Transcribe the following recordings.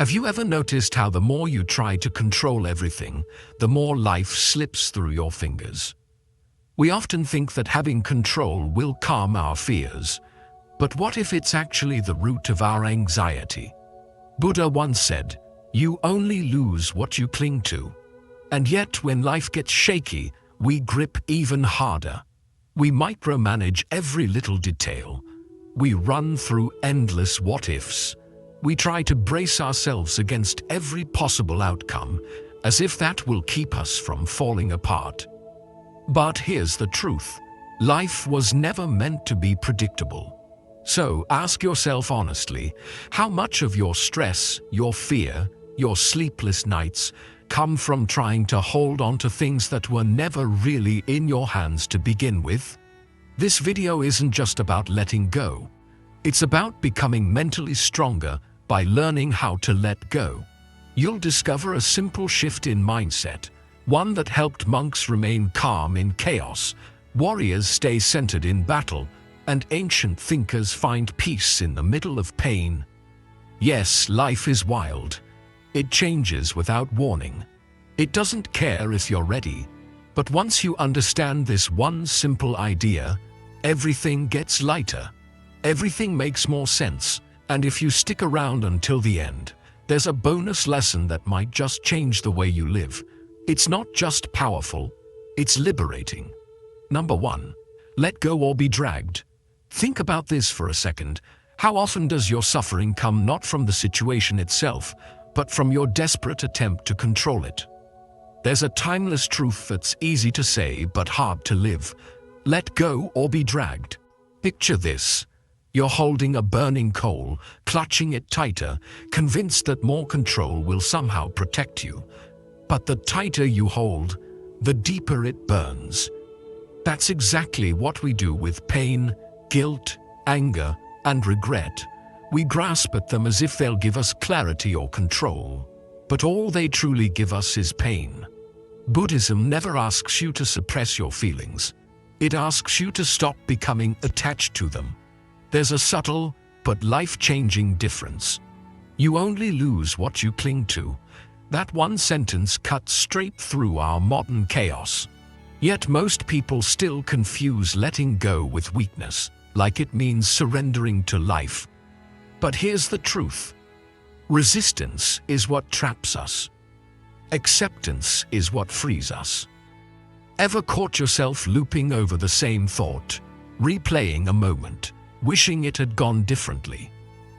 Have you ever noticed how the more you try to control everything, the more life slips through your fingers? We often think that having control will calm our fears, but what if it's actually the root of our anxiety? Buddha once said, "You only lose what you cling to." And yet, when life gets shaky, we grip even harder. We micromanage every little detail. We run through endless what-ifs. We try to brace ourselves against every possible outcome, as if that will keep us from falling apart. But here's the truth. Life was never meant to be predictable. So ask yourself honestly, how much of your stress, your fear, your sleepless nights come from trying to hold on to things that were never really in your hands to begin with? This video isn't just about letting go. It's about becoming mentally stronger by learning how to let go. You'll discover a simple shift in mindset, one that helped monks remain calm in chaos, warriors stay centered in battle, and ancient thinkers find peace in the middle of pain. Yes, life is wild. It changes without warning. It doesn't care if you're ready. But once you understand this one simple idea, everything gets lighter. Everything makes more sense. And if you stick around until the end, there's a bonus lesson that might just change the way you live. It's not just powerful, it's liberating. Number 1. Let go or be dragged. Think about this for a second. How often does your suffering come not from the situation itself, but from your desperate attempt to control it? There's a timeless truth that's easy to say but hard to live. Let go or be dragged. Picture this. You're holding a burning coal, clutching it tighter, convinced that more control will somehow protect you. But the tighter you hold, the deeper it burns. That's exactly what we do with pain, guilt, anger, and regret. We grasp at them as if they'll give us clarity or control. But all they truly give us is pain. Buddhism never asks you to suppress your feelings. It asks you to stop becoming attached to them. There's a subtle but life-changing difference. You only lose what you cling to. That one sentence cuts straight through our modern chaos. Yet most people still confuse letting go with weakness, like it means surrendering to life. But here's the truth. Resistance is what traps us. Acceptance is what frees us. Ever caught yourself looping over the same thought, replaying a moment, wishing it had gone differently?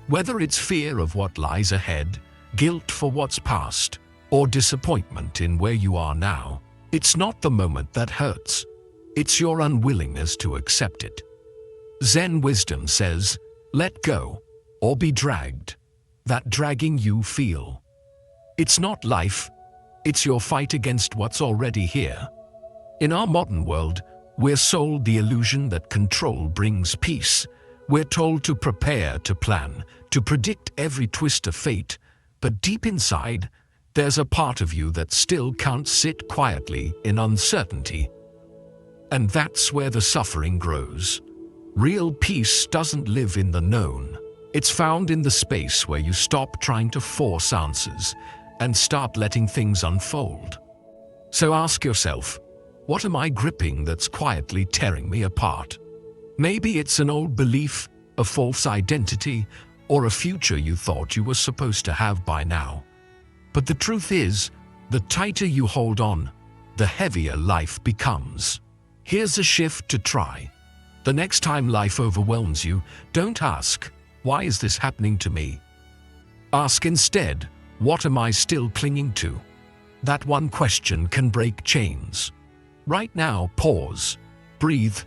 Whether it's fear of what lies ahead, guilt for what's past, or disappointment in where you are now, it's not the moment that hurts. It's your unwillingness to accept it. Zen wisdom says, let go, or be dragged. That dragging you feel. It's not life, it's your fight against what's already here. In our modern world, we're sold the illusion that control brings peace. We're told to prepare, to plan, to predict every twist of fate. But deep inside, there's a part of you that still can't sit quietly in uncertainty. And that's where the suffering grows. Real peace doesn't live in the known. It's found in the space where you stop trying to force answers and start letting things unfold. So ask yourself, what am I gripping that's quietly tearing me apart? Maybe it's an old belief, a false identity, or a future you thought you were supposed to have by now. But the truth is, the tighter you hold on, the heavier life becomes. Here's a shift to try. The next time life overwhelms you, don't ask, why is this happening to me? Ask instead, what am I still clinging to? That one question can break chains. Right now, pause, breathe.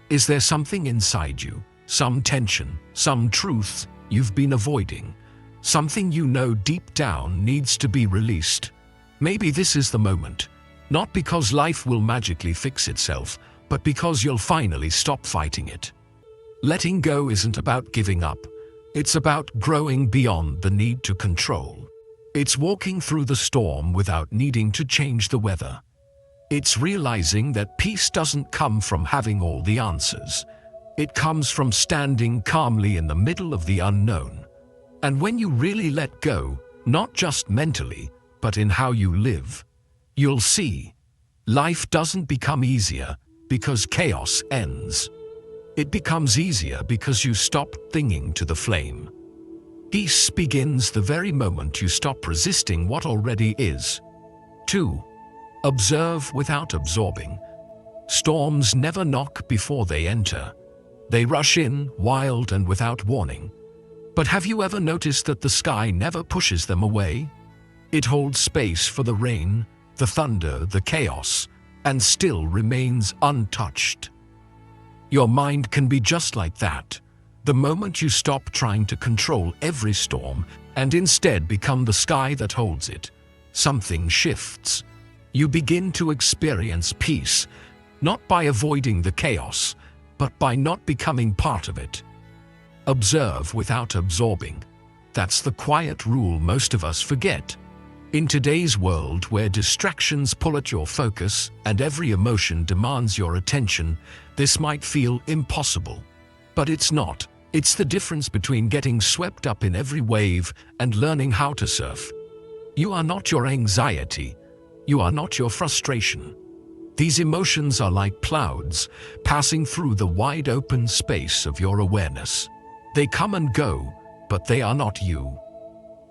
Is there something inside you, some tension, some truth you've been avoiding? Something you know deep down needs to be released? Maybe this is the moment. Not because life will magically fix itself, but because you'll finally stop fighting it. Letting go isn't about giving up. It's about growing beyond the need to control. It's walking through the storm without needing to change the weather. It's realizing that peace doesn't come from having all the answers. It comes from standing calmly in the middle of the unknown. And when you really let go, not just mentally, but in how you live. You'll see, life doesn't become easier because chaos ends. It becomes easier because you stop clinging to the flame. Peace begins the very moment you stop resisting what already is. 2. Observe without absorbing. Storms never knock before they enter. They rush in, wild and without warning. But have you ever noticed that the sky never pushes them away? It holds space for the rain, the thunder, the chaos, and still remains untouched. Your mind can be just like that. The moment you stop trying to control every storm and instead become the sky that holds it, something shifts. You begin to experience peace, not by avoiding the chaos, but by not becoming part of it. Observe without absorbing. That's the quiet rule most of us forget. In today's world where distractions pull at your focus and every emotion demands your attention, this might feel impossible. But it's not. It's the difference between getting swept up in every wave and learning how to surf. You are not your anxiety. You are not your frustration. These emotions are like clouds passing through the wide open space of your awareness. They come and go, but they are not you.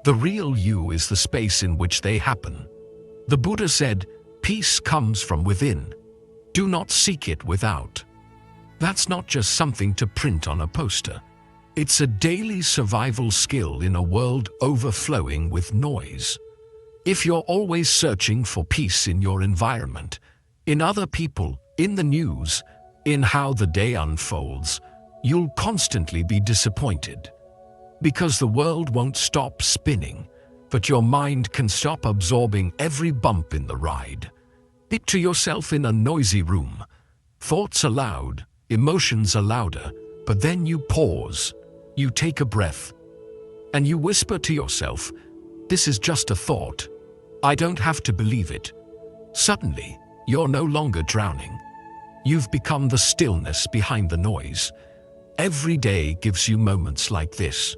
The real you is the space in which they happen. The Buddha said, "Peace comes from within. Do not seek it without." That's not just something to print on a poster. It's a daily survival skill in a world overflowing with noise. If you're always searching for peace in your environment, in other people, in the news, in how the day unfolds, you'll constantly be disappointed. Because the world won't stop spinning, but your mind can stop absorbing every bump in the ride. Picture yourself in a noisy room. Thoughts are loud, emotions are louder, but then you pause, you take a breath, and you whisper to yourself, "This is just a thought. I don't have to believe it." Suddenly, you're no longer drowning. You've become the stillness behind the noise. Every day gives you moments like this.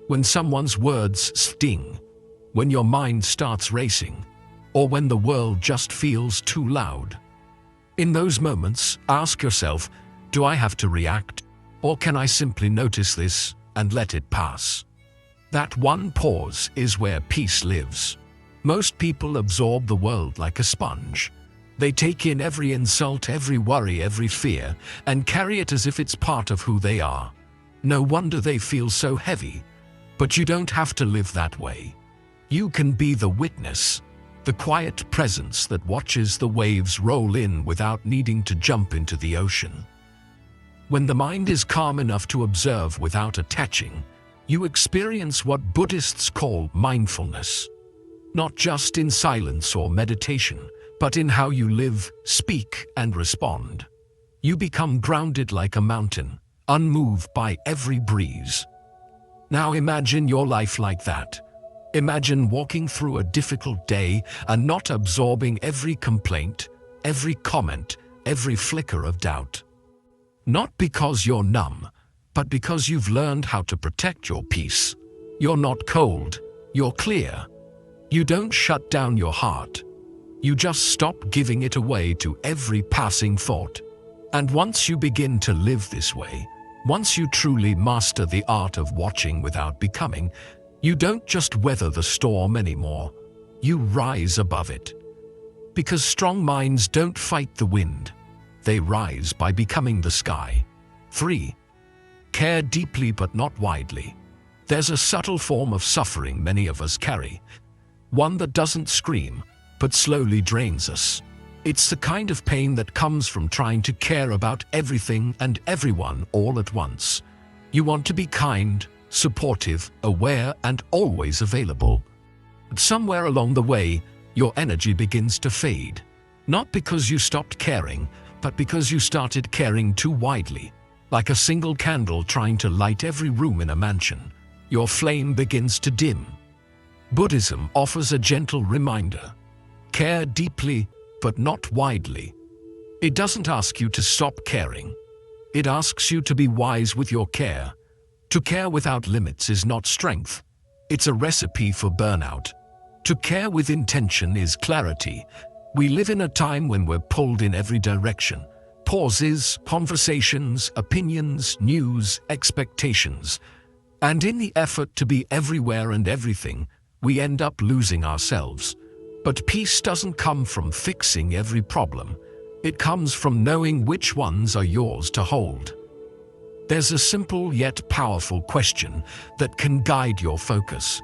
When someone's words sting, when your mind starts racing, or when the world just feels too loud. In those moments, ask yourself, do I have to react, or can I simply notice this and let it pass? That one pause is where peace lives. Most people absorb the world like a sponge. They take in every insult, every worry, every fear, and carry it as if it's part of who they are. No wonder they feel so heavy. But you don't have to live that way. You can be the witness, the quiet presence that watches the waves roll in without needing to jump into the ocean. When the mind is calm enough to observe without attaching, you experience what Buddhists call mindfulness. Not just in silence or meditation, but in how you live, speak, and respond. You become grounded like a mountain, unmoved by every breeze. Now imagine your life like that. Imagine walking through a difficult day and not absorbing every complaint, every comment, every flicker of doubt. Not because you're numb, but because you've learned how to protect your peace. You're not cold, you're clear. You don't shut down your heart. You just stop giving it away to every passing thought. And once you begin to live this way, once you truly master the art of watching without becoming, you don't just weather the storm anymore, you rise above it. Because strong minds don't fight the wind, they rise by becoming the sky. 3. Care deeply but not widely. There's a subtle form of suffering many of us carry, one that doesn't scream, but slowly drains us. It's the kind of pain that comes from trying to care about everything and everyone all at once. You want to be kind, supportive, aware, and always available. But somewhere along the way, your energy begins to fade. Not because you stopped caring, but because you started caring too widely. Like a single candle trying to light every room in a mansion, your flame begins to dim. Buddhism offers a gentle reminder. Care deeply, but not widely. It doesn't ask you to stop caring. It asks you to be wise with your care. To care without limits is not strength. It's a recipe for burnout. To care with intention is clarity. We live in a time when we're pulled in every direction. Pauses, conversations, opinions, news, expectations. And in the effort to be everywhere and everything, we end up losing ourselves. But peace doesn't come from fixing every problem. It comes from knowing which ones are yours to hold. There's a simple yet powerful question that can guide your focus.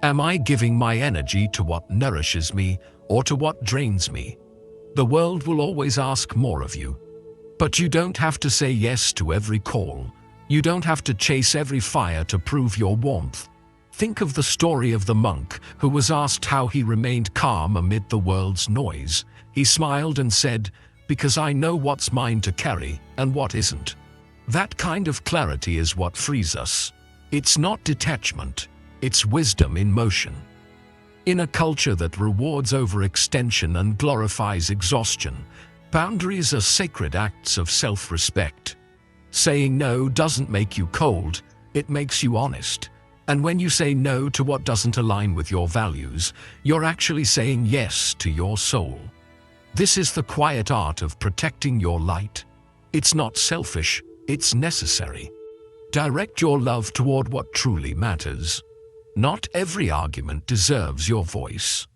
Am I giving my energy to what nourishes me or to what drains me? The world will always ask more of you. But you don't have to say yes to every call. You don't have to chase every fire to prove your warmth. Think of the story of the monk who was asked how he remained calm amid the world's noise. He smiled and said, "Because I know what's mine to carry and what isn't." That kind of clarity is what frees us. It's not detachment, it's wisdom in motion. In a culture that rewards overextension and glorifies exhaustion, boundaries are sacred acts of self-respect. Saying no doesn't make you cold, it makes you honest. And when you say no to what doesn't align with your values, you're actually saying yes to your soul. This is the quiet art of protecting your light. It's not selfish, it's necessary. Direct your love toward what truly matters. Not every argument deserves your voice.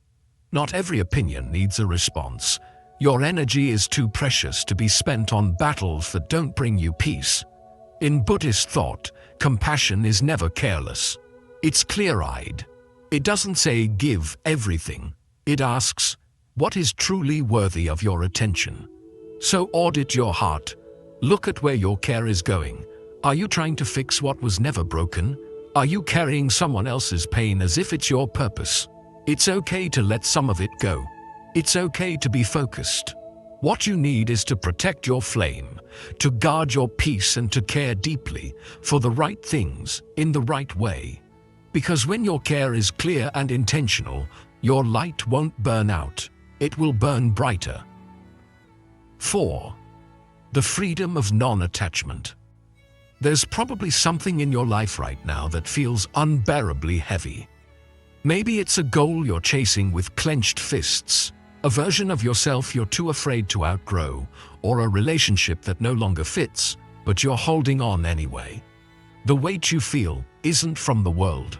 Not every opinion needs a response. Your energy is too precious to be spent on battles that don't bring you peace. In Buddhist thought, compassion is never careless. It's clear-eyed. It doesn't say give everything. It asks, what is truly worthy of your attention? So audit your heart. Look at where your care is going. Are you trying to fix what was never broken? Are you carrying someone else's pain as if it's your purpose? It's okay to let some of it go. It's okay to be focused. What you need is to protect your flame, to guard your peace and to care deeply for the right things in the right way. Because when your care is clear and intentional, your light won't burn out. It will burn brighter. 4. The freedom of non-attachment. There's probably something in your life right now that feels unbearably heavy. Maybe it's a goal you're chasing with clenched fists, a version of yourself you're too afraid to outgrow, or a relationship that no longer fits, but you're holding on anyway. The weight you feel isn't from the world.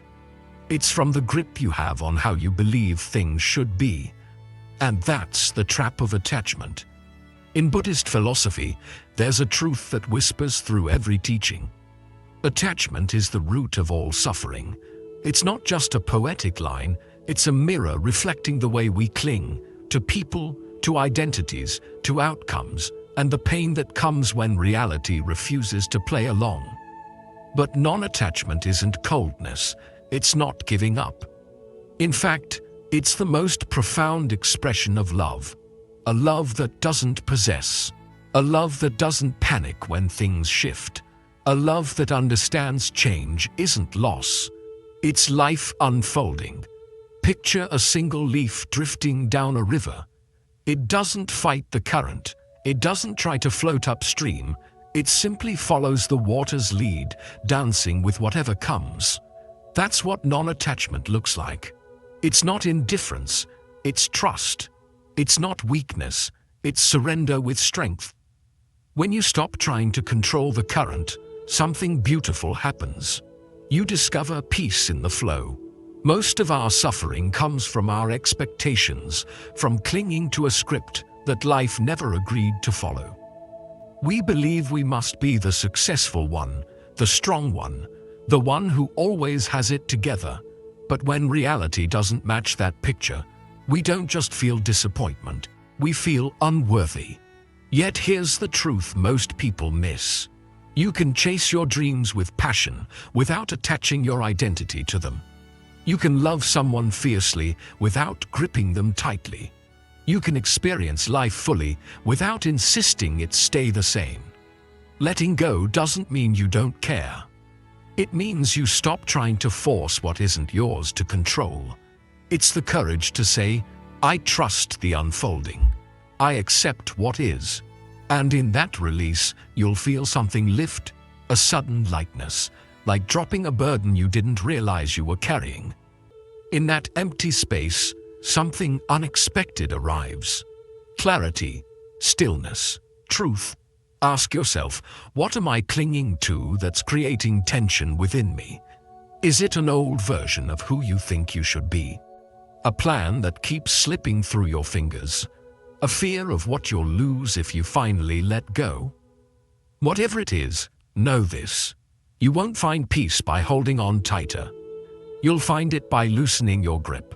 It's from the grip you have on how you believe things should be. And that's the trap of attachment. In Buddhist philosophy, there's a truth that whispers through every teaching. Attachment is the root of all suffering. It's not just a poetic line, it's a mirror reflecting the way we cling to people, to identities, to outcomes, and the pain that comes when reality refuses to play along. But non-attachment isn't coldness, it's not giving up. In fact, it's the most profound expression of love. A love that doesn't possess. A love that doesn't panic when things shift. A love that understands change isn't loss. It's life unfolding. Picture a single leaf drifting down a river. It doesn't fight the current. It doesn't try to float upstream. It simply follows the water's lead, dancing with whatever comes. That's what non-attachment looks like. It's not indifference, it's trust. It's not weakness, it's surrender with strength. When you stop trying to control the current, something beautiful happens. You discover peace in the flow. Most of our suffering comes from our expectations, from clinging to a script that life never agreed to follow. We believe we must be the successful one, the strong one, the one who always has it together. But when reality doesn't match that picture, we don't just feel disappointment, we feel unworthy. Yet here's the truth most people miss. You can chase your dreams with passion without attaching your identity to them. You can love someone fiercely without gripping them tightly. You can experience life fully without insisting it stay the same. Letting go doesn't mean you don't care. It means you stop trying to force what isn't yours to control. It's the courage to say, I trust the unfolding. I accept what is. And in that release, you'll feel something lift, a sudden lightness, like dropping a burden you didn't realize you were carrying. In that empty space, something unexpected arrives. Clarity, stillness, truth. Ask yourself, what am I clinging to that's creating tension within me? Is it an old version of who you think you should be? A plan that keeps slipping through your fingers? A fear of what you'll lose if you finally let go? Whatever it is, know this. You won't find peace by holding on tighter. You'll find it by loosening your grip.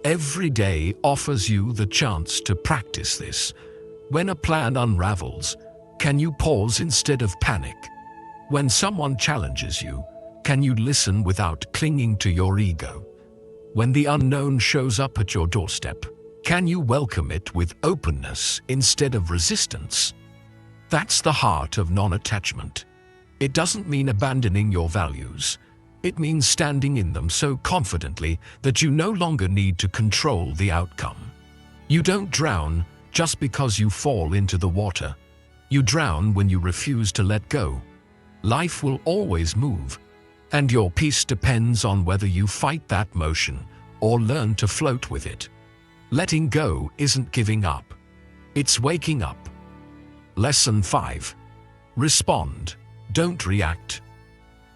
Every day offers you the chance to practice this. When a plan unravels, can you pause instead of panic? When someone challenges you, can you listen without clinging to your ego? When the unknown shows up at your doorstep, can you welcome it with openness instead of resistance? That's the heart of non-attachment. It doesn't mean abandoning your values. It means standing in them so confidently that you no longer need to control the outcome. You don't drown just because you fall into the water. You drown when you refuse to let go. Life will always move, and your peace depends on whether you fight that motion or learn to float with it. Letting go isn't giving up. It's waking up. Lesson 5. Respond. Don't react.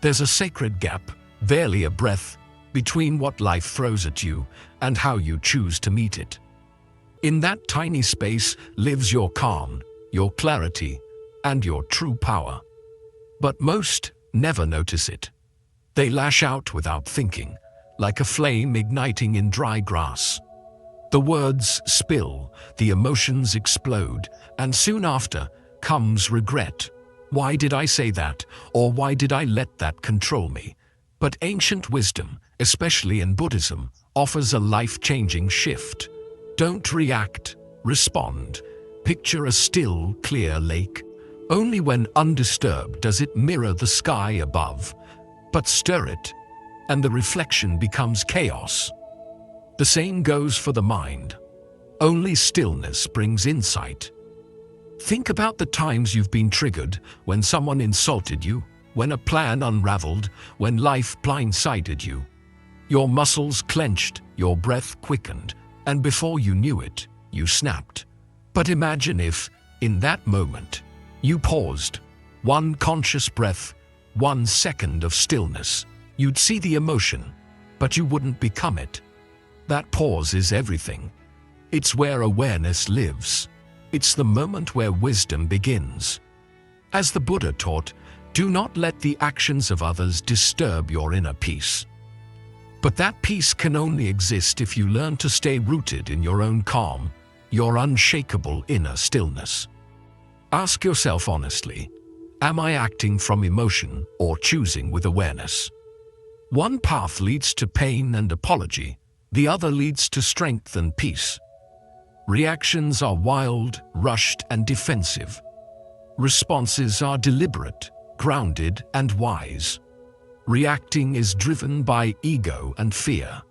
There's a sacred gap, barely a breath, between what life throws at you and how you choose to meet it. In that tiny space lives your calm, your clarity, and your true power. But most never notice it. They lash out without thinking, like a flame igniting in dry grass. The words spill, the emotions explode, and soon after comes regret. Why did I say that? Or why did I let that control me? But ancient wisdom, especially in Buddhism, offers a life-changing shift. Don't react, respond. Picture a still, clear lake. Only when undisturbed does it mirror the sky above. But stir it, and the reflection becomes chaos. The same goes for the mind. Only stillness brings insight. Think about the times you've been triggered, when someone insulted you, when a plan unraveled, when life blindsided you. Your muscles clenched, your breath quickened, and before you knew it, you snapped. But imagine if, in that moment, you paused. One conscious breath, 1 second of stillness. You'd see the emotion, but you wouldn't become it. That pause is everything. It's where awareness lives. It's the moment where wisdom begins. As the Buddha taught, do not let the actions of others disturb your inner peace. But that peace can only exist if you learn to stay rooted in your own calm, your unshakable inner stillness. Ask yourself honestly, am I acting from emotion or choosing with awareness? One path leads to pain and apology, the other leads to strength and peace. Reactions are wild, rushed, and defensive. Responses are deliberate, grounded, and wise. Reacting is driven by ego and fear.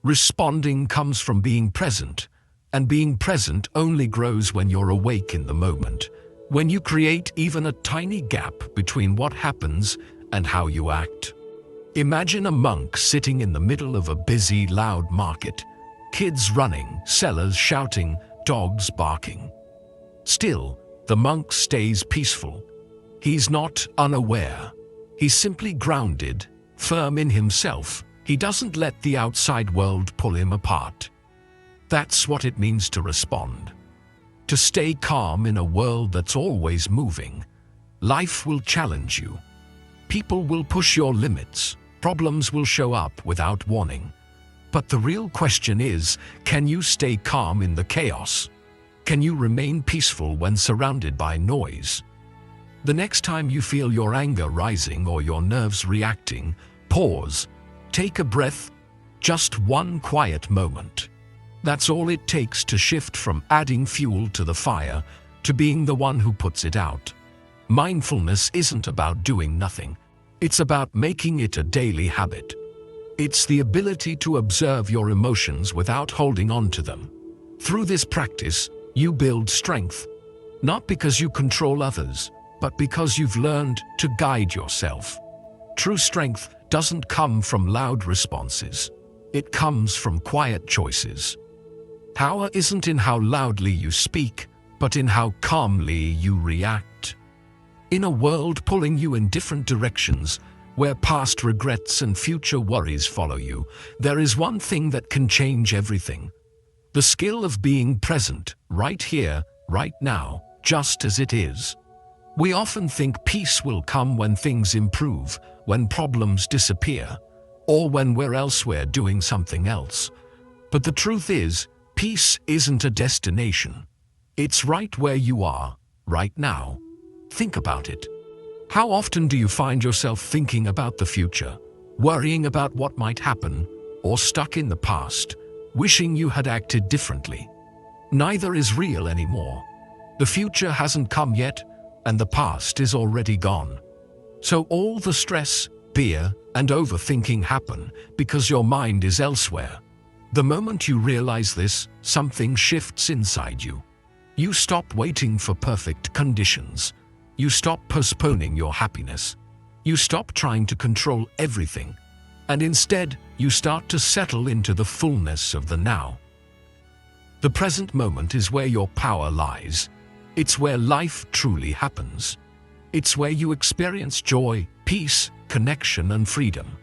Responding comes from being present, and being present only grows when you're awake in the moment, when you create even a tiny gap between what happens and how you act. Imagine a monk sitting in the middle of a busy, loud market. Kids running, sellers shouting, dogs barking. Still, the monk stays peaceful. He's not unaware. He's simply grounded, firm in himself. He doesn't let the outside world pull him apart. That's what it means to respond. To stay calm in a world that's always moving. Life will challenge you. People will push your limits. Problems will show up without warning. But the real question is, can you stay calm in the chaos? Can you remain peaceful when surrounded by noise? The next time you feel your anger rising or your nerves reacting, pause, take a breath, just one quiet moment. That's all it takes to shift from adding fuel to the fire to being the one who puts it out. Mindfulness isn't about doing nothing. It's about making it a daily habit. It's the ability to observe your emotions without holding on to them. Through this practice, you build strength, not because you control others, but because you've learned to guide yourself. True strength doesn't come from loud responses. It comes from quiet choices. Power isn't in how loudly you speak, but in how calmly you react. In a world pulling you in different directions, where past regrets and future worries follow you, there is one thing that can change everything. The skill of being present, right here, right now, just as it is. We often think peace will come when things improve, when problems disappear, or when we're elsewhere doing something else. But the truth is, peace isn't a destination. It's right where you are, right now. Think about it. How often do you find yourself thinking about the future, worrying about what might happen, or stuck in the past, wishing you had acted differently? Neither is real anymore. The future hasn't come yet, and the past is already gone. So all the stress, fear, and overthinking happen because your mind is elsewhere. The moment you realize this, something shifts inside you. You stop waiting for perfect conditions. You stop postponing your happiness. You stop trying to control everything. And instead, you start to settle into the fullness of the now. The present moment is where your power lies. It's where life truly happens. It's where you experience joy, peace, connection, and freedom.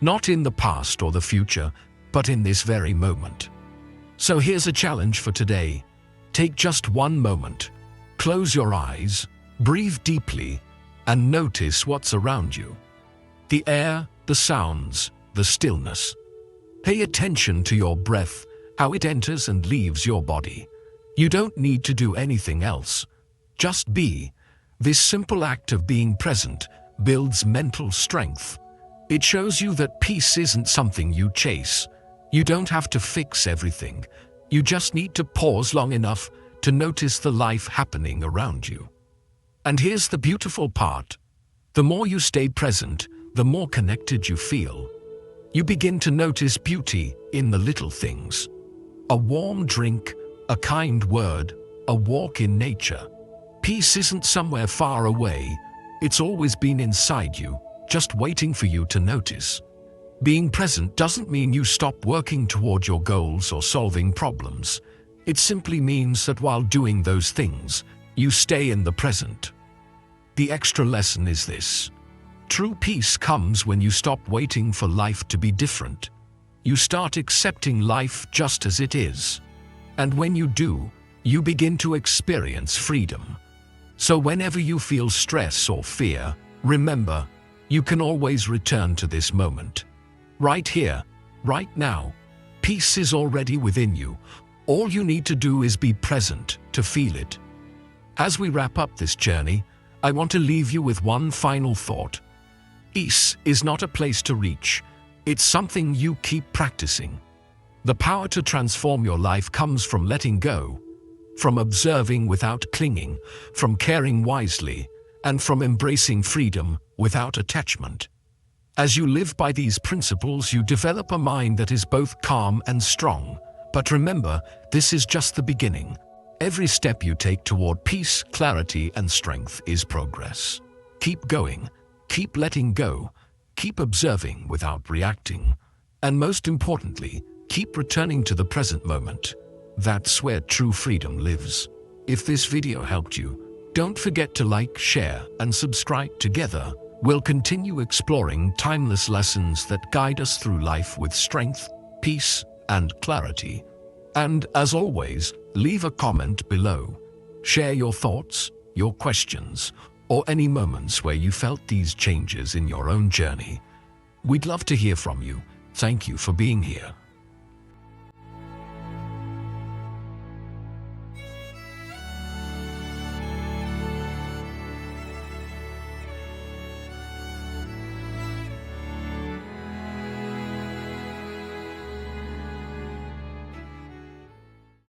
Not in the past or the future, but in this very moment. So here's a challenge for today. Take just one moment. Close your eyes, breathe deeply, and notice what's around you. The air, the sounds, the stillness. Pay attention to your breath, how it enters and leaves your body. You don't need to do anything else. Just be. This simple act of being present builds mental strength. It shows you that peace isn't something you chase. You don't have to fix everything. You just need to pause long enough to notice the life happening around you. And here's the beautiful part. The more you stay present, the more connected you feel. You begin to notice beauty in the little things. A warm drink, a kind word, a walk in nature. Peace isn't somewhere far away. It's always been inside you, just waiting for you to notice. Being present doesn't mean you stop working toward your goals or solving problems. It simply means that while doing those things, you stay in the present. The extra lesson is this. True peace comes when you stop waiting for life to be different. You start accepting life just as it is. And when you do, you begin to experience freedom. So whenever you feel stress or fear, remember, you can always return to this moment. Right here, right now. Peace is already within you. All you need to do is be present to feel it. As we wrap up this journey, I want to leave you with one final thought. Peace is not a place to reach. It's something you keep practicing. The power to transform your life comes from letting go, from observing without clinging, from caring wisely, and from embracing freedom without attachment. As you live by these principles, you develop a mind that is both calm and strong. But remember, this is just the beginning. Every step you take toward peace, clarity, and strength is progress. Keep going, keep letting go, keep observing without reacting, and most importantly, keep returning to the present moment. That's where true freedom lives. If this video helped you, don't forget to like, share, and subscribe. Together, we'll continue exploring timeless lessons that guide us through life with strength, peace, and clarity. And as always, leave a comment below. Share your thoughts, your questions, or any moments where you felt these changes in your own journey. We'd love to hear from you. Thank you for being here.